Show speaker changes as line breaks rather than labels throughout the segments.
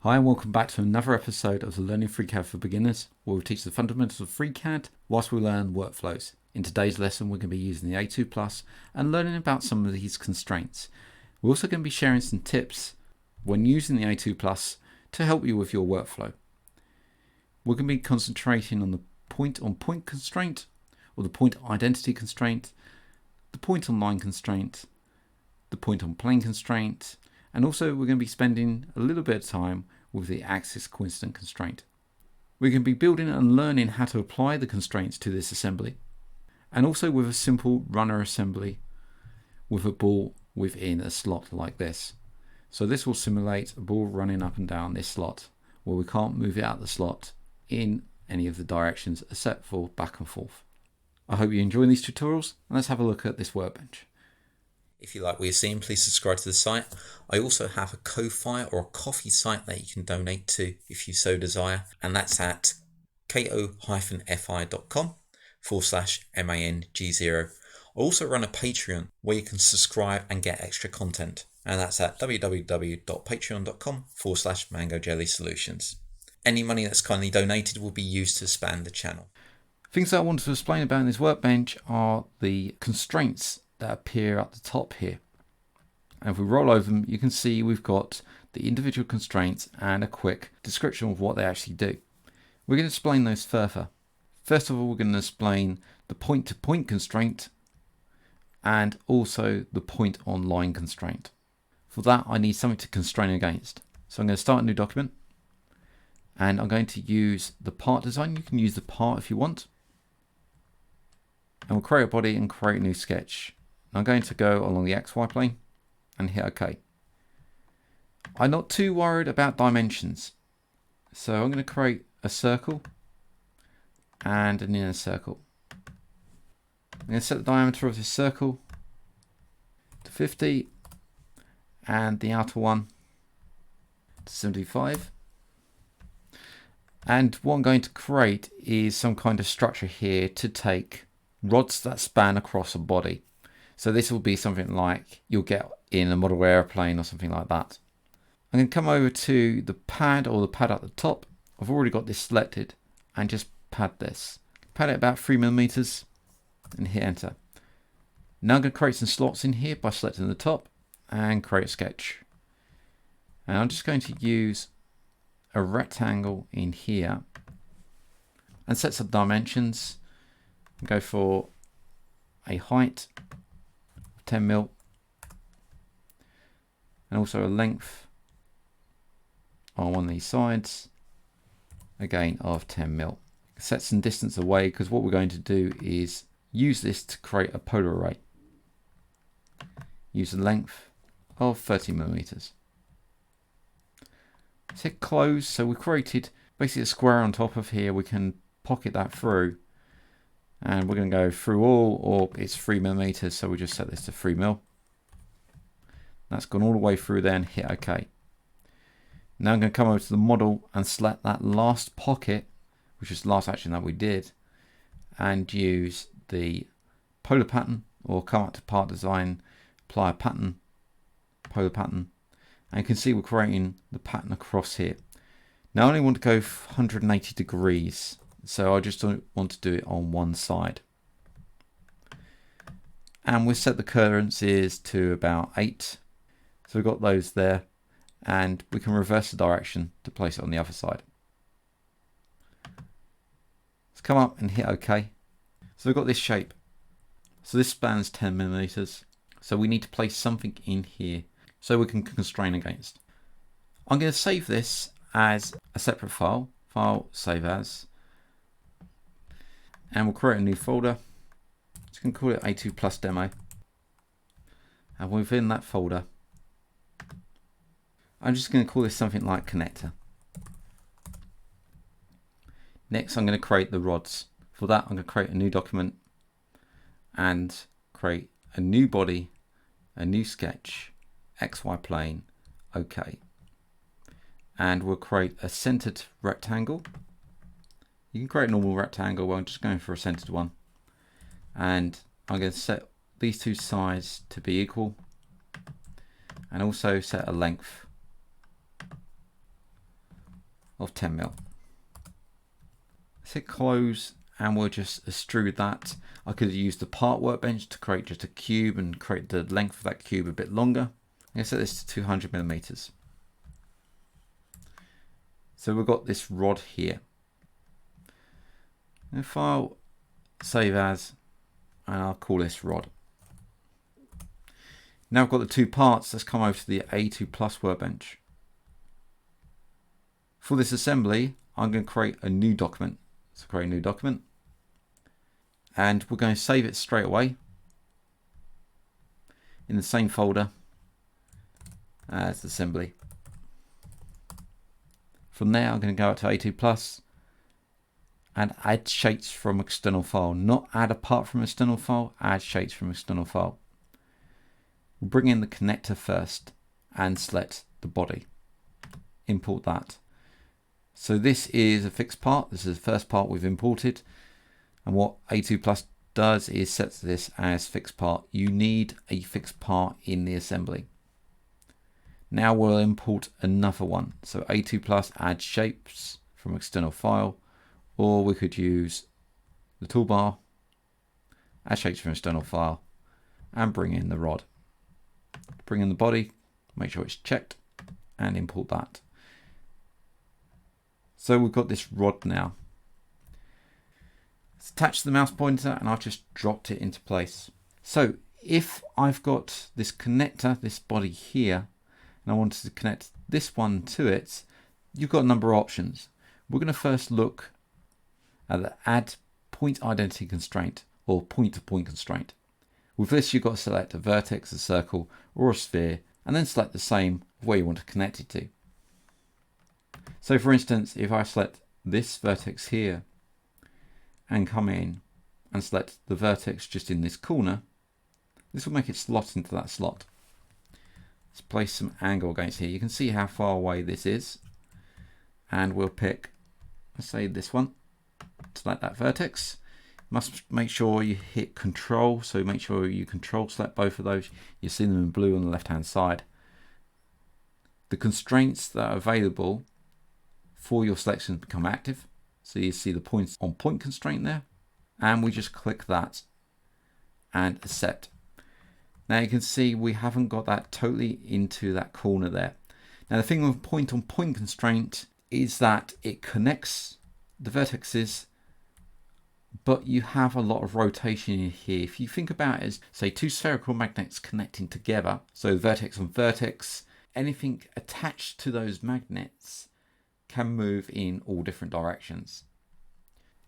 Hi and welcome back to another episode of the Learning FreeCAD for Beginners, where we teach the fundamentals of FreeCAD whilst we learn workflows. In today's lesson we're going to be using the A2Plus and learning about some of these constraints. We're also going to be sharing some tips when using the A2Plus to help you with your workflow. We're going to be concentrating on the point-on-point constraint, or the point identity constraint, the point-on-line constraint, the point-on-plane constraint, and also we're going to be spending a little bit of time with the axis coincident constraint. We're going to be building and learning how to apply the constraints to this assembly, and also with a simple runner assembly with a ball within a slot like this. So this will simulate a ball running up and down this slot, where we can't move it out of the slot in any of the directions except for back and forth. I hope you enjoy these tutorials, and let's have a look at this workbench.
If you like what you're seeing, please subscribe to the site. I also have a Ko-Fi or a coffee site that you can donate to if you so desire, and that's at ko-fi.com/MANG0. I also run a Patreon where you can subscribe and get extra content, and that's at www.patreon.com/MangoJellySolutions. Any money that's kindly donated will be used to expand the channel.
Things that I wanted to explain about in this workbench are the constraints that appear at the top here. And if we roll over them, you can see we've got the individual constraints and a quick description of what they actually do. We're going to explain those further. First of all, we're going to explain the point-to-point constraint and also the point-on-line constraint. For that, I need something to constrain against. So I'm going to start a new document, and I'm going to use the part design. You can use the part if you want. And we'll create a body and create a new sketch. I'm going to go along the XY plane and hit OK. I'm not too worried about dimensions. So I'm going to create a circle and an inner circle. I'm going to set the diameter of this circle to 50 and the outer one to 75. And what I'm going to create is some kind of structure here to take rods that span across a body. So this will be something like you'll get in a model airplane or something like that. I'm going to come over to the pad or the pad at the top. I've already got this selected and just pad this. Pad it about 3mm and hit enter. Now I'm going to create some slots in here by selecting the top and create a sketch. And I'm just going to use a rectangle in here and set some dimensions. Go for a height of 10mm and also a length on one of these sides, again of 10mm. Set some distance away because what we're going to do is use this to create a polar array. Use a length of 30mm. Hit close. So we created basically a square on top of here. We can pocket that through. And we're going to go through all, or it's 3mm, so we just set this to 3mm. That's gone all the way through there and hit OK. Now I'm going to come over to the model and select that last pocket, which is the last action that we did, and use the polar pattern, or come up to part design, apply a pattern, polar pattern, and you can see we're creating the pattern across here. Now I only want to go 180 degrees. So I just don't want to do it on one side. And we'll set the currencies to about 8. So we've got those there. And we can reverse the direction to place it on the other side. Let's come up and hit OK. So we've got this shape. So this spans 10mm. So we need to place something in here so we can constrain against. I'm going to save this as a separate file. File, save as. And we'll create a new folder. So we can call it A2Plus demo. And within that folder, I'm just going to call this something like connector. Next, I'm going to create the rods. For that, I'm going to create a new document and create a new body, a new sketch, XY plane, OK. And we'll create a centered rectangle. You can create a normal rectangle, but I'm just going for a centered one. And I'm going to set these two sides to be equal and also set a length of 10mm. Let's hit close and we'll just extrude that. I could have used the part workbench to create just a cube and create the length of that cube a bit longer. I'm going to set this to 200mm. So we've got this rod here. And file, save as, and I'll call this rod. Now I've got the two parts. Let's come over to the A2Plus workbench. For this assembly, I'm going to create a new document. So create a new document. And we're going to save it straight away in the same folder as the assembly. From there, I'm going to go out to A2Plus and add shapes from external file. Not add a part from external file, add shapes from external file. We'll bring in the connector first and select the body. Import that. So this is a fixed part. This is the first part we've imported. And what A2Plus does is sets this as fixed part. You need a fixed part in the assembly. Now we'll import another one. So A2Plus add shapes from external file, or we could use the toolbar, add shapes from external file, and bring in the rod. Bring in the body, make sure it's checked, and import that. So we've got this rod now. It's attached to the mouse pointer and I've just dropped it into place. So if I've got this connector, this body here, and I wanted to connect this one to it, you've got a number of options. We're going to first look at the add point identity constraint or point-to-point constraint. With this, you've got to select a vertex, a circle, or a sphere, and then select the same where you want to connect it to. So for instance, if I select this vertex here and come in and select the vertex just in this corner, this will make it slot into that slot. Let's place some angle against here. You can see how far away this is. And we'll pick, let's say this one, select that vertex. Must make sure you hit control. So make sure you control select both of those. You see them in blue on the left hand side. The constraints that are available for your selections become active. So you see the points on point constraint there. And we just click that and accept. Now you can see we haven't got that totally into that corner there. Now the thing with point-on-point constraint is that it connects the vertices, but you have a lot of rotation in here. If you think about it as, say, two spherical magnets connecting together, so vertex on vertex, anything attached to those magnets can move in all different directions.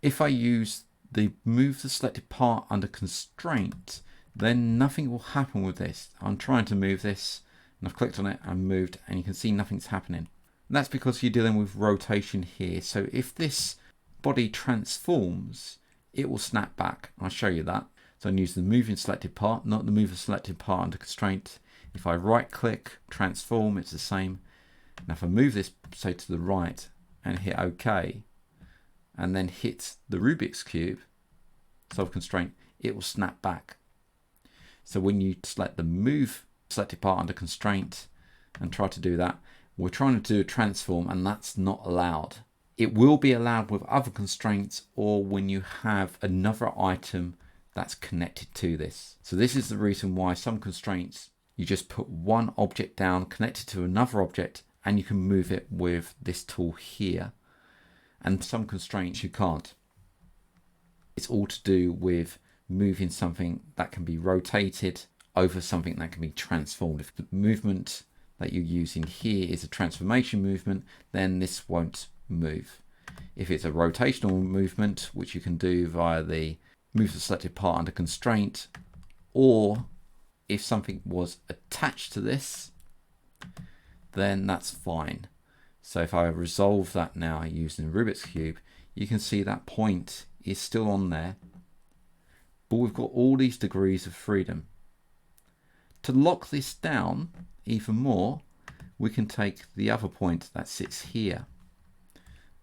If I use the move the selected part under constraint, then nothing will happen with this. I'm trying to move this and I've clicked on it and moved, and you can see nothing's happening. And that's because you're dealing with rotation here. So if this body transforms, it will snap back. I'll show you that. So I'm using the moving selected part, not the move the selected part under constraint. If I right click, transform, it's the same. Now if I move this, say, to the right and hit OK, and then hit the Rubik's Cube, solve constraint, it will snap back. So when you select the move selected part under constraint and try to do that, we're trying to do a transform, and that's not allowed. It will be allowed with other constraints or when you have another item that's connected to this. So this is the reason why some constraints, you just put one object down connected to another object and you can move it with this tool here. And some constraints you can't. It's all to do with moving something that can be rotated over something that can be transformed. If the movement that you're using here is a transformation movement, then this won't move. If it's a rotational movement, which you can do via the move the selected part under constraint, or if something was attached to this, then that's fine. So if I resolve that now using Rubik's Cube, you can see that point is still on there, but we've got all these degrees of freedom. To lock this down even more, we can take the other point that sits here,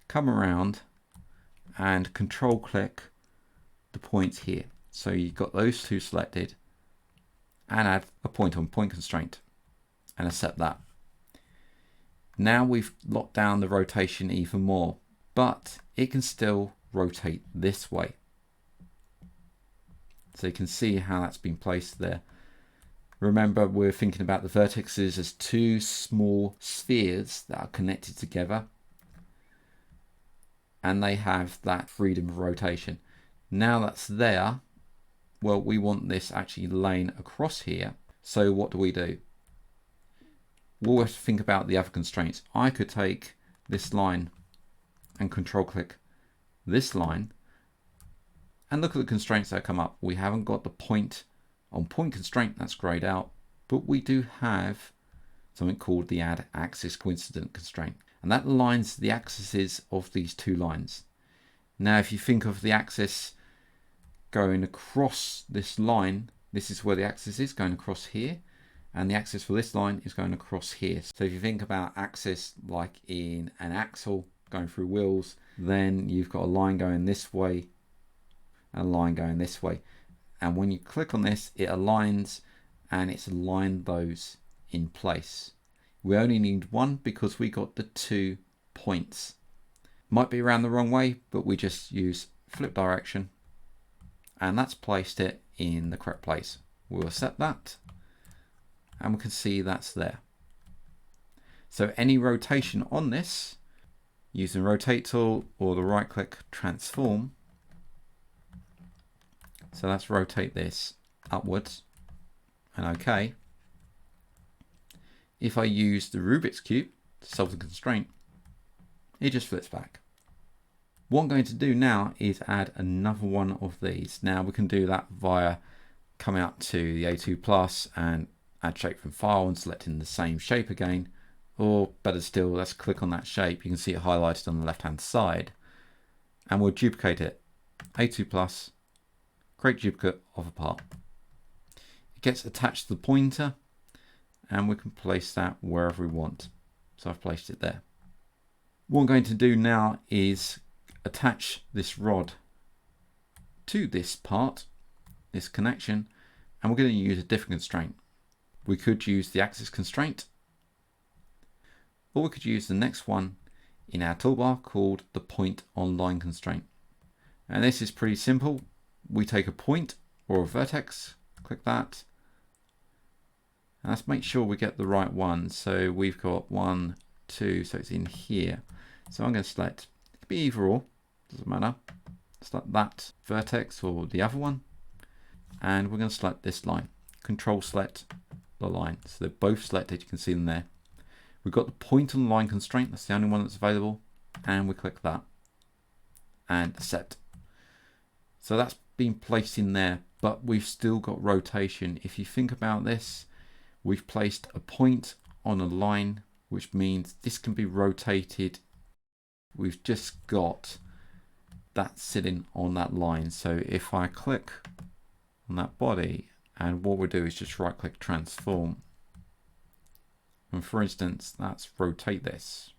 come around and control click the point here. So you've got those two selected and add a point on point constraint and accept that. Now we've locked down the rotation even more, but it can still rotate this way. So you can see how that's been placed there. Remember, we're thinking about the vertices as two small spheres that are connected together, and they have that freedom of rotation. Now that's there, well, we want this actually laying across here. So what do? We'll have to think about the other constraints. I could take this line and control click this line, and look at the constraints that come up. We haven't got the point on point constraint, that's grayed out, but we do have something called the add axis coincident constraint, and that aligns the axes of these two lines. Now if you think of the axis going across this line, this is where the axis is going across here, and the axis for this line is going across here. So if you think about axis like in an axle going through wheels, then you've got a line going this way and a line going this way. And when you click on this, it aligns, and it's aligned those in place. We only need one because we got the 2 points. Might be around the wrong way, but we just use flip direction, and that's placed it in the correct place. We'll set that, and we can see that's there. So any rotation on this, using rotate tool or the right click transform. So let's rotate this upwards, and OK. If I use the Rubik's Cube to solve the constraint, it just flips back. What I'm going to do now is add another one of these. Now we can do that via coming up to the A2Plus and add shape from file and selecting the same shape again, or better still, let's click on that shape. You can see it highlighted on the left hand side, and we'll duplicate it. A2Plus, create duplicate of a part. It gets attached to the pointer, and we can place that wherever we want. So I've placed it there. What I'm going to do now is attach this rod to this part, this connection, and we're going to use a different constraint. We could use the axis constraint, or we could use the next one in our toolbar called the point on line constraint. And this is pretty simple. We take a point or a vertex, click that, and let's make sure we get the right one. So we've got 1, 2, so it's in here. So I'm going to select, it could be either or, doesn't matter. Select that vertex or the other one, and we're going to select this line. Control select the line. So they're both selected, you can see them there. We've got the point on line constraint, that's the only one that's available, and we click that and set. So that's been placed in there, but we've still got rotation. If you think about this, we've placed a point on a line, which means this can be rotated. We've just got that sitting on that line. So if I click on that body, and what we'll do is just right click transform, and for instance, let's rotate this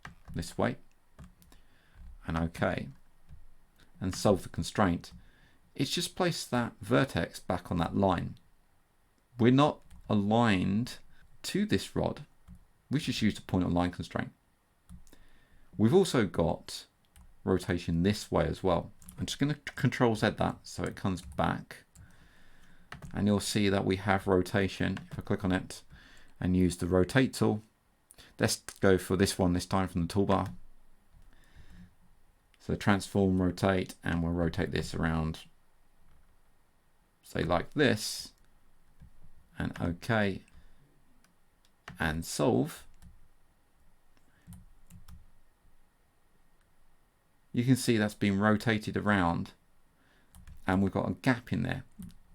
way, and OK, and solve the constraint. It's just placed that vertex back on that line. We're not aligned to this rod. We just used a point on line constraint. We've also got rotation this way as well. I'm just going to Control Z that so it comes back, and you'll see that we have rotation. If I click on it and use the rotate tool, let's go for this one this time from the toolbar. So transform, rotate, and we'll rotate this around, say like this, and OK, and solve. You can see that's been rotated around, and we've got a gap in there.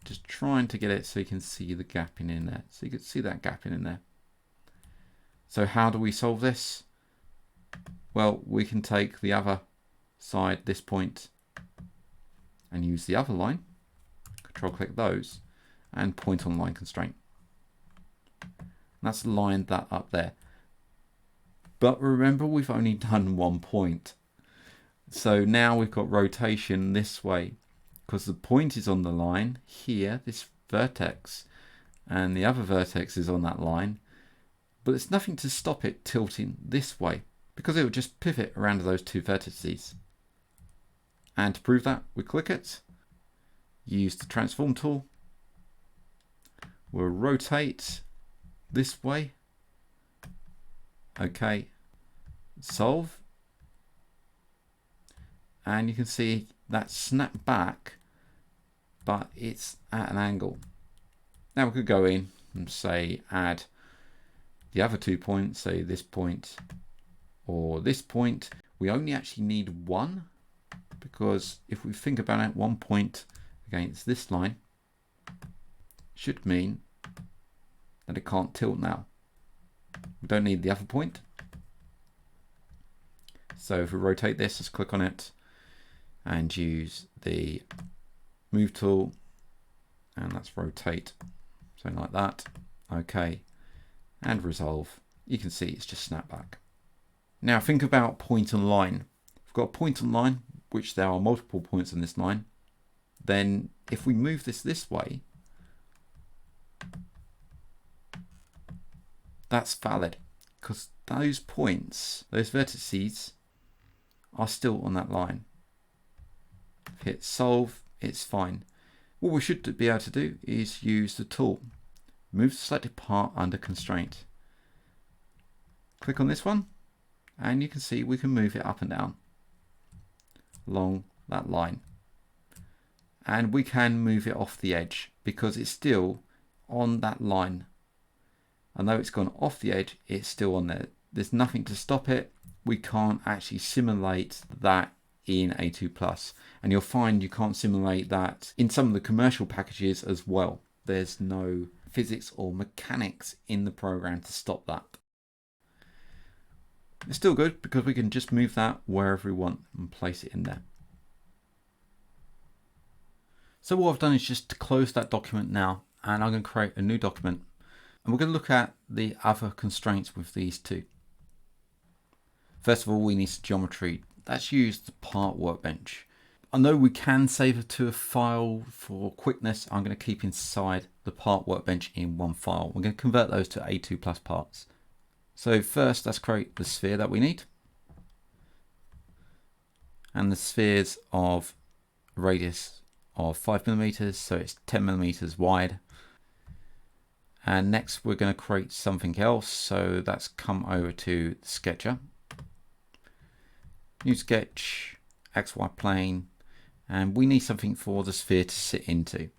Just trying to get it so you can see the gap in there. So you can see that gap in there. So how do we solve this? Well, we can take the other side, this point, and use the other line. Control click those and point on line constraint. That's lined that up there. But remember, we've only done 1 point. So now we've got rotation this way, because the point is on the line here, this vertex, and the other vertex is on that line. but there's nothing to stop it tilting this way because it will just pivot around those two vertices. And to prove that, we click it, use the transform tool, we'll rotate this way, okay, solve, and you can see that snap back, but it's at an angle. Now we could go in and say add the other 2 points, say this point or this point. We only actually need one, because if we think about it, 1 point against this line should mean that it can't tilt now. We don't need the other point. So if we rotate this, let's click on it and use the move tool, and let's rotate something like that. Okay, and resolve. You can see it's just snap back. Now think about point and line. We've got a point and line, which there are multiple points in this line. Then if we move this way, that's valid because those points, those vertices, are still on that line. Hit solve, it's fine. What we should be able to do is use the tool. Move the selected part under constraint. Click on this one, and you can see we can move it up and down along that line. And we can move it off the edge because it's still on that line. And though it's gone off the edge, it's still on there. There's nothing to stop it. We can't actually simulate that in A2Plus. And you'll find you can't simulate that in some of the commercial packages as well. There's no physics or mechanics in the program to stop that. It's still good because we can just move that wherever we want and place it in there. So what I've done is just to close that document now, and I'm going to create a new document, and we're going to look at the other constraints with these two. First of all, we need some geometry. That's used the part workbench. I know we can save it to a file for quickness. I'm going to keep inside the part workbench in one file. We're going to convert those to A2Plus parts. So first, let's create the sphere that we need. And the sphere's of a radius of 5 millimeters, so it's 10 millimeters wide. And next we're going to create something else, so that's come over to the sketcher. New sketch, XY plane, and we need something for the sphere to sit into.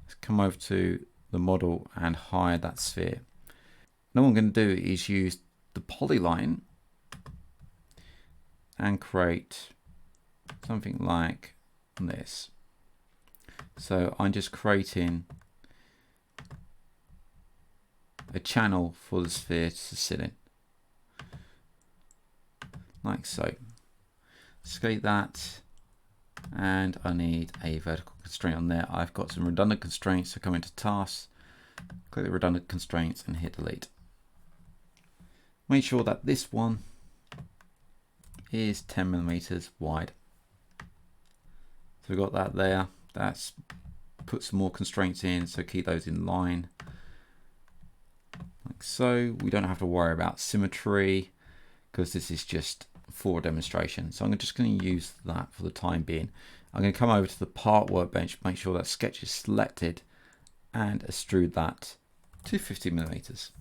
Let's come over to the model and hide that sphere. Now what I'm going to do is use the polyline and create something like this. So I'm just creating a channel for the sphere to sit in, like so. Escape that, and I need a vertical constraint on there. I've got some redundant constraints, so come into tasks, click the redundant constraints and hit delete. Make sure that this one is 10 millimeters wide. So we've got that there. That's put some more constraints in, so keep those in line. Like so. We don't have to worry about symmetry because this is just for a demonstration. So I'm just going to use that for the time being. I'm going to come over to the part workbench, make sure that sketch is selected, and extrude that to 50 millimeters.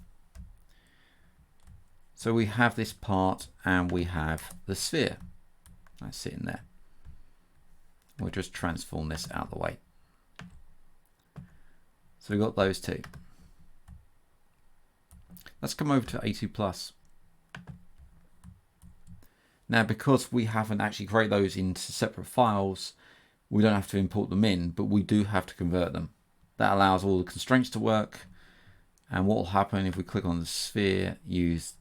So we have this part and we have the sphere that's sitting there. We'll just transform this out of the way. So we've got those two. Let's come over to A2Plus. Now, because we haven't actually created those into separate files, we don't have to import them in, but we do have to convert them. That allows all the constraints to work. And what will happen if we click on the sphere, use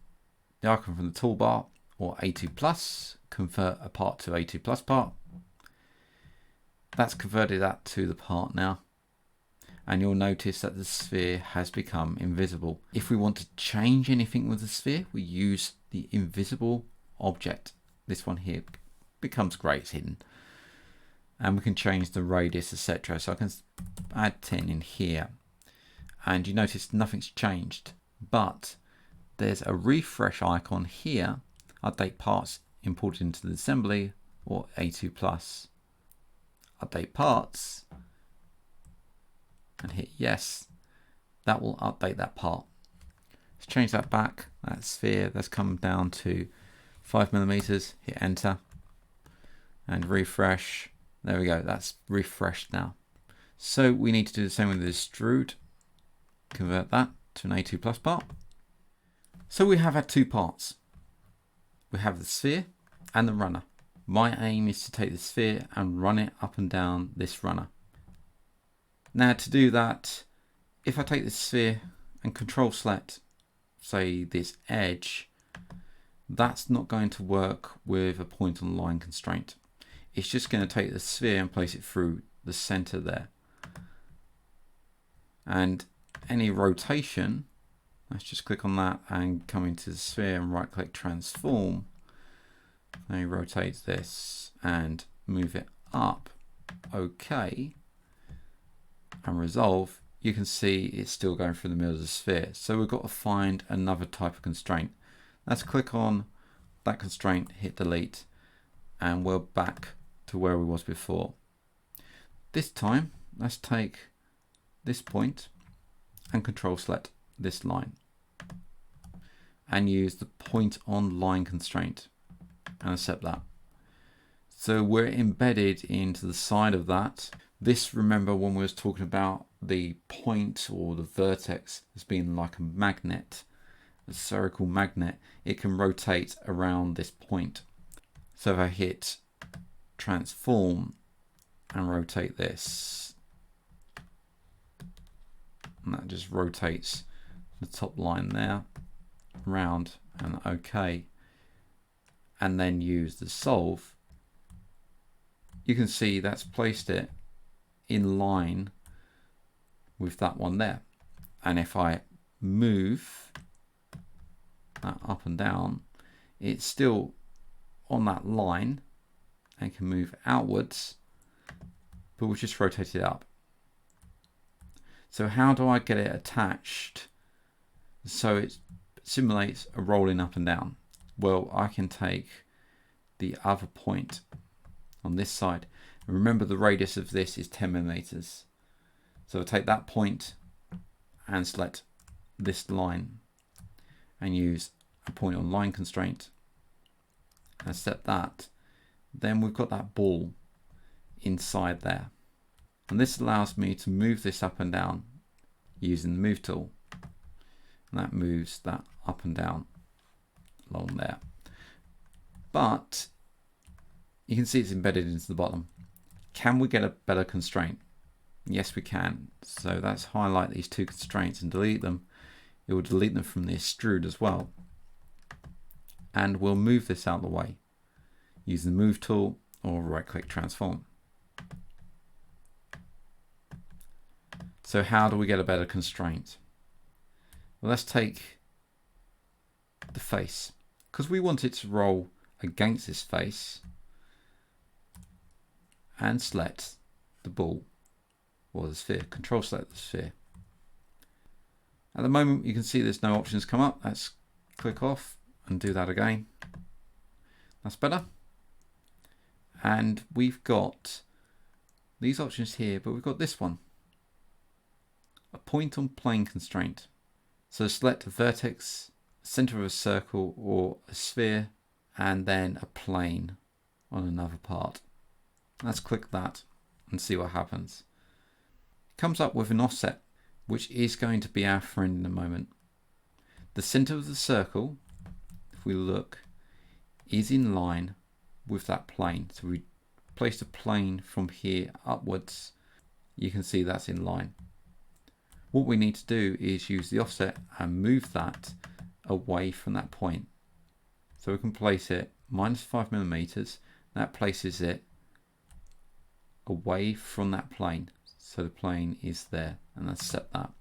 the icon from the toolbar, or A2Plus, convert a part to A2Plus part. That's converted that to the part now. And you'll notice that the sphere has become invisible. If we want to change anything with the sphere, we use the invisible object. This one here becomes grey, it's hidden. And we can change the radius, etc. So I can add 10 in here. And you notice nothing's changed, but there's a refresh icon here, update parts imported into the assembly or A2Plus. Update parts and hit yes. That will update that part. Let's change that back. That sphere, that's come down to 5mm. Hit enter and refresh. There we go. That's refreshed now. So we need to do the same with the extrude. Convert that to an A2Plus part. So we have our two parts. We have the sphere and the runner. My aim is to take the sphere and run it up and down this runner. Now to do that, if I take the sphere and control select, say this edge, that's not going to work with a point on line constraint. It's just going to take the sphere and place it through the center there. And any rotation, let's just click on that and come into the sphere and right click transform. Now you rotate this and move it up. OK. And resolve. You can see it's still going through the middle of the sphere. So we've got to find another type of constraint. Let's click on that constraint, hit delete, and we're back to where we was before. This time, let's take this point and control select this line and use the point on line constraint and accept that. So we're embedded into the side of that. This, remember when we was talking about the point or the vertex as being like a magnet, a spherical magnet, it can rotate around this point. So if I hit transform and rotate this, and that just rotates the top line there around and OK, and then use the solve, you can see that's placed it in line with that one there. And if I move that up and down, it's still on that line and can move outwards, but we'll just rotate it up. So how do I get it attached so it simulates a rolling up and down? Well, I can take the other point on this side. And remember, the radius of this is 10mm. So I'll take that point and select this line and use a point on line constraint and set that. Then we've got that ball inside there. And this allows me to move this up and down using the move tool. And that moves that up and down along there. But you can see it's embedded into the bottom. Can we get a better constraint? Yes, we can. So let's highlight these two constraints and delete them. It will delete them from the extrude as well. And we'll move this out of the way using the move tool or right click transform. So how do we get a better constraint? Well, let's take the face, because we want it to roll against this face, and select the ball or the sphere. Control select the sphere. At the moment you can see there's no options come up. Let's click off and do that again. That's better. And we've got these options here, but we've got this one, a point on plane constraint. So select a vertex, center of a circle or a sphere, and then a plane on another part. Let's click that and see what happens. It comes up with an offset, which is going to be our friend in a moment. The center of the circle, if we look, is in line with that plane. So we place the plane from here upwards. You can see that's in line. What we need to do is use the offset and move that away from that point. So we can place it -5mm. That places it away from that plane. So the plane is there, and let's set that.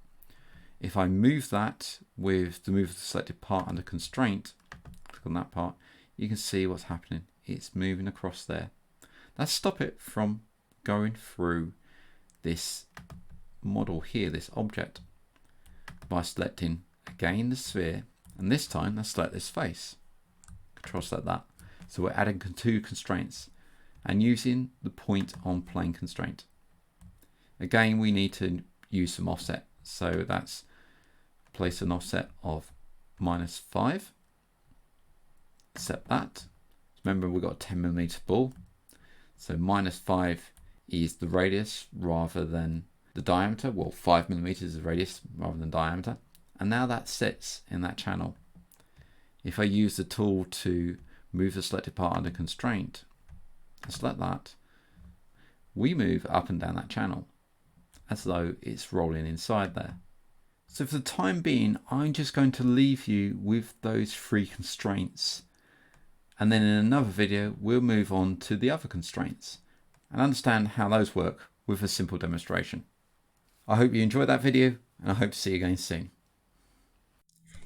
If I move that with the move of the selected part under constraint, click on that part, you can see what's happening. It's moving across there. Let's stop it from going through this model here, this object, by selecting again the sphere And this time, let's select this face. Control select that. So we're adding 2 constraints and using the point on plane constraint. Again, we need to use some offset. So that's place an offset of -5. Set that. Remember, we've got a 10mm ball. So -5 is the radius rather than the diameter. Well, 5mm is the radius rather than diameter. And now that sits in that channel. If I use the tool to move the selected part under constraint, and select that, we move up and down that channel as though it's rolling inside there. So for the time being, I'm just going to leave you with those 3 constraints. And then in another video, we'll move on to the other constraints and understand how those work with a simple demonstration. I hope you enjoyed that video, and I hope to see you again soon.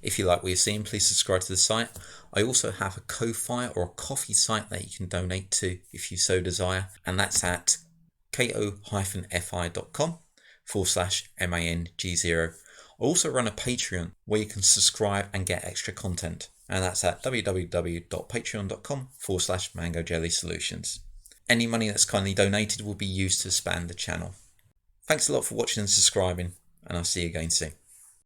If you like what you're seeing, please subscribe to the site. I also have a Ko-Fi or a coffee site that you can donate to if you so desire, and that's at ko-fi.com/MANG0. I also run a Patreon where you can subscribe and get extra content, and that's at www.patreon.com/MangoJellySolutions. Any money that's kindly donated will be used to expand the channel. Thanks a lot for watching and subscribing, and I'll see you again soon.